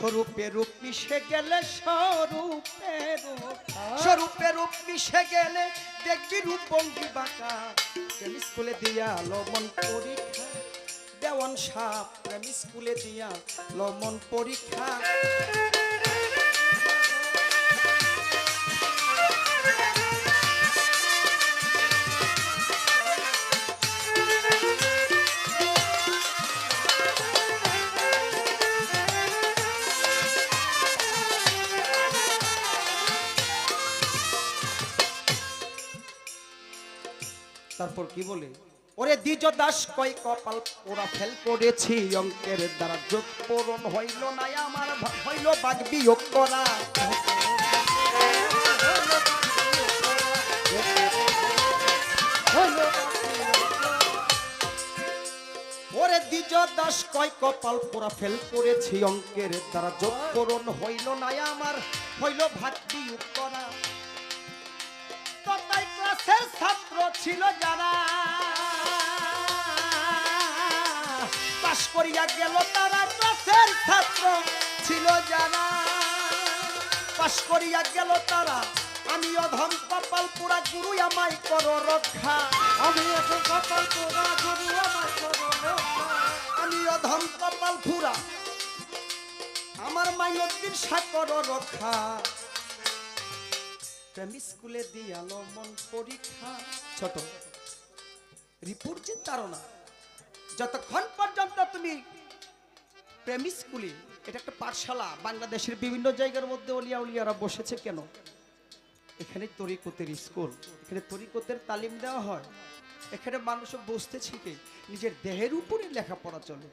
স্বরূপে রূপ মিশে গেলে স্বরূপে রূপ মিশে গেলে দেখবি রূপ ভঙ্গি বাঁকা প্রেম স্কুলে দিয়া লবণ পরীক্ষা দেওয়ান সাপ প্রেম স্কুলে দিয়া লবণ পরীক্ষা তারপর কি বলে ওরে দ্বিজ দাস কয় কপাল ওরা ফেল করেছি অঙ্কের দ্বারা যোগ পূরণ হইল না আমার হইল ভাগ বিয়োগ করা ওরে দ্বিজ দাস কয় কপাল পোড়া ফেল করেছি অঙ্কের দ্বারা যোগ পূরণ হইল না আমার হইল ভাগ বিয়োগ করা তাই ক্লাসের ছাত্র ছিল যারা পাশ করিয়া গেল তারা ক্লাসের ছাত্র ছিল যারা পাশ করিয়া গেল তারা আমি অধম কপাল পুরা গুরু আমায় করো রক্ষা আমি কপাল পুরা গুরু আমায় করো রক্ষা আমি অধম কপাল পুরা আমার মাইনদ্দিন সাকর রক্ষা প্রেম স্কুলে দিয়ালো মন পরীক্ষা ছোট রিপোর্ট চিন্তার না যতক্ষণ পর্যন্ত তুমি প্রেম স্কুলে এটা একটা পাঠশালা বাংলাদেশের বিভিন্ন জায়গার মধ্যে অলিয়া উলিয়ারা বসেছে কেন এখানে তরিকতের স্কুল এখানে তরিকতের তালিম দেওয়া হয় এখানে মানুষ বসতে শিখে নিজের দেহের উপরে লেখাপড়া চলে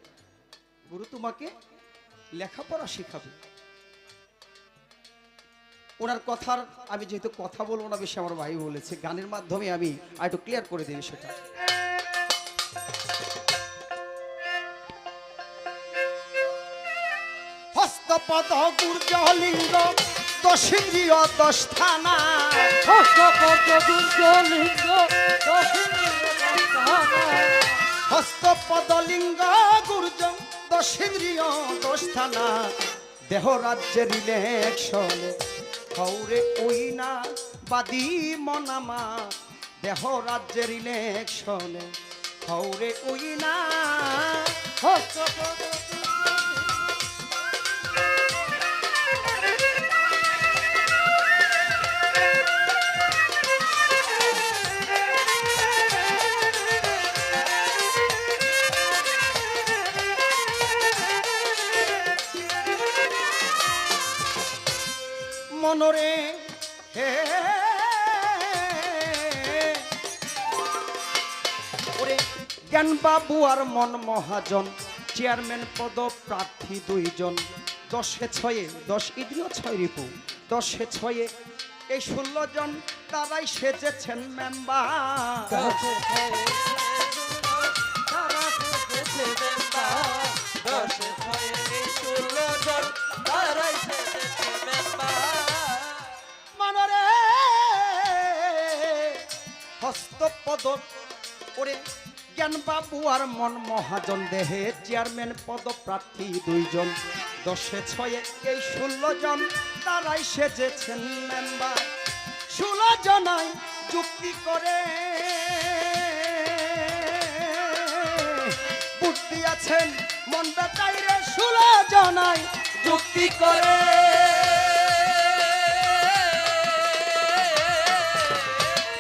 গুরু তোমাকে লেখাপড়া শেখাবে ওনার কথার আমি যেহেতু কথা বলবো না বেশি আমার ভাই বলেছে গানের মাধ্যমে আমি একটু ক্লিয়ার করে দিই সেটা হস্তপদ গুর্জলিঙ্গ দশিন্দ্রিয় দশ থানা হস্তপদ লিঙ্গ গুর্জ দশিন্দ্রিয় দশ থানা দেহ রাজ্যের ইলেকশন হৌরে ওই না বাদি মনামা দেহ রাজ্যের ইলেকশন হৌরে ওই না মনরে হে ওরে জ্ঞান বাবু আর মন মহাজন চেয়ারম্যান পদ প্রার্থী দুইজন 10-6 10 ইডলিও 6 রিপু 10-6 এই 16 জন তারাই সেজেছেন মেম্বার হস্তপদ ওরে জ্ঞান বাবু আর মন মহাজন দেহে চেয়ারম্যান পদ প্রার্থী দুইজন 10-6 এই 16 জন তারাই সেজেছেন মেম্বার 16 জনাই যুক্তি করে বুদ্ধি আছেন মন বেটাইরে 16 জনাই যুক্তি করে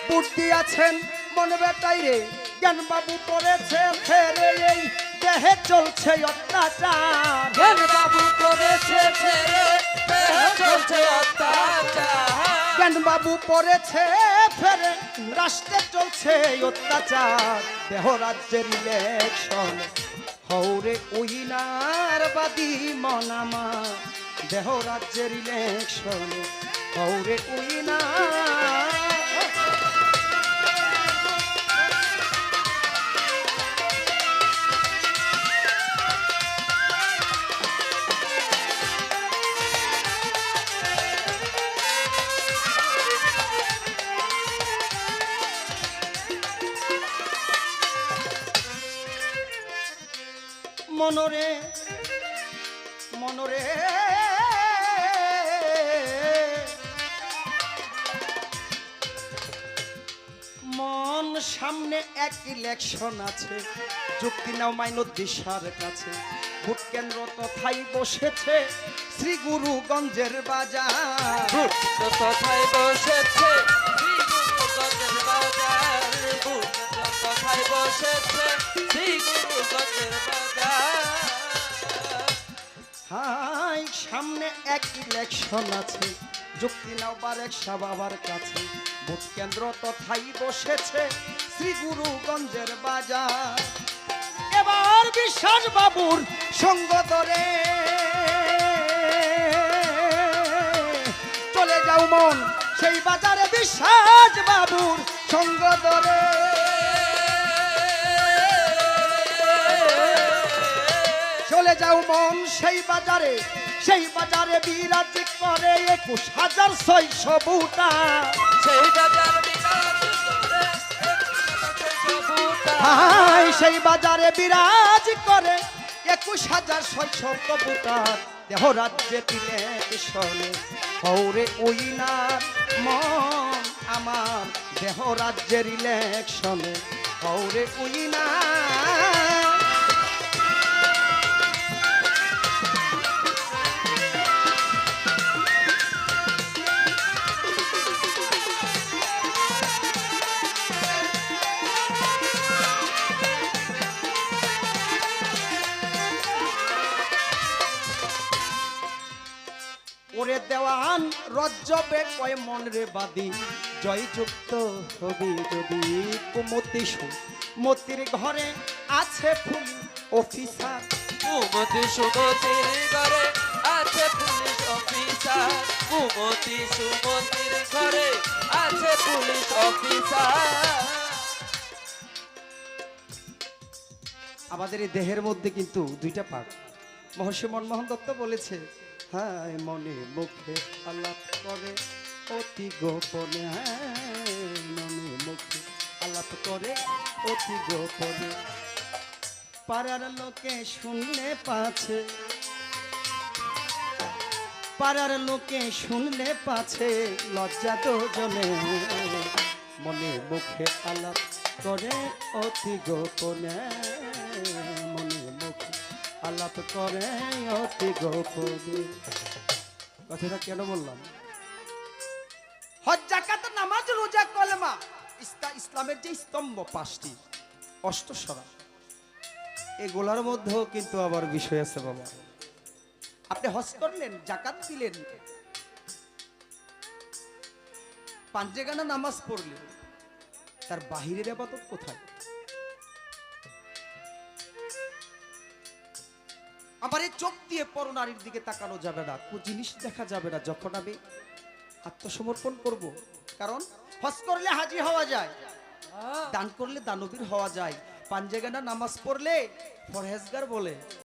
বুদ্ধি আছেন মন বেটাইরে জ্ঞান বাবু করেছে ফেরে এই দেহে চলছে অত্যাচার জ্ঞান বাবু করেছে ফেরে দেহে চলছে অত্যাচার জ্ঞান বাবু পড়েছে ফেরে রাষ্ট্রে চলছে অত্যাচার দেহ রাজ্যের ইলেকশন হৌরে উইনার বাদী মনামা দেহ রাজ্যের ইলেকশন হৌরে উইনার মনরে মনরে মন সামনে এক ইলেকশন আছে, যুক্তি নাও মাইনুদ্দিশার কাছে। ভোট কেন্দ্র তথায় বসেছে শ্রী গুরুগঞ্জের বাজার। ভোট তথায় বসেছে শ্রী গুরুগঞ্জের বাজার। ভোট তথায় বসেছে শ্রী গুরুগঞ্জের বাজার। হাই সামনে এক ইলেকশন আছে, যুক্তি নাও বারেক শাহ বাবার কাছে। ভোট কেন্দ্র তথায় বসেছে শ্রী গুরুগঞ্জের বাজার। এবার বিশ্বাস বাবুর সঙ্গ ধরে চলে যাও মন সেই বাজারে, বিশ্বাস বাবুর সঙ্গ ধরে চলে যাও মন সেই বাজারে। সেই বাজারে বিরাজ করে 21,600 বুটা। সেই বাজার বিরাজ করে 21,600 হাই সেই বাজারে বিরাজ করে 21,600 বুটা। দেহ রাজ্যে ইলেকশনে হৌরে উইনার মন আমার। দেহ রাজ্যের ইলেকশনে হৌরে উইনার। ওরে দেওয়ান রজ্জবে কয় মন রে বাদি, জয়যুক্ত হবি যদি কুমতি মতির ঘরে আছে ফুল অফিসার। কুমতি সুমতির ঘরে আছে পুলিশ অফিসার। কুমতি সুমতির ঘরে আছে পুলিশ অফিসার। আমাদের এই দেহের মধ্যে কিন্তু দুইটা পার্ট। মহর্ষি মনমোহন দত্ত বলেছে, হ্যাঁ মনে মুখে আলাপ করে অতি গোপনে। হ্যাঁ মনে মুখে আলাপ করে অতি গোপনে। পাড়ার লোকে শুনলে পাছে, পাড়ার লোকে শুনলে পাছে লজ্জা দুজনে। মনে মুখে আলাপ করে অতি গোপনে। মনে মুখে আলাপ করে অতি গোপনে। কথাটা কেন বললাম? হজ যাকাত নামাজ রোজা কলেমা ইসলামের যে স্তম্ভ 5টি অষ্টসরা, এগুলার মধ্যেও কিন্তু আবার বিষয় আছে বাবা। আপনি হজ করলেন, যাকাত দিলেন, পাঞ্জেগানা নামাজ পড়লেন, তার বাহিরের ইবাদত কোথায়? আমার এই চোখ দিয়ে পরনারীর দিকে তাকানো যাবে না, কোন জিনিস দেখা যাবে না যখন আমি আত্মসমর্পণ করব। কারণ হজ করলে হাজি হওয়া যায়, দান করলে দানবীর হওয়া যায়, পাঞ্জেগানা নামাজ পড়লে পরহেজগার বলে।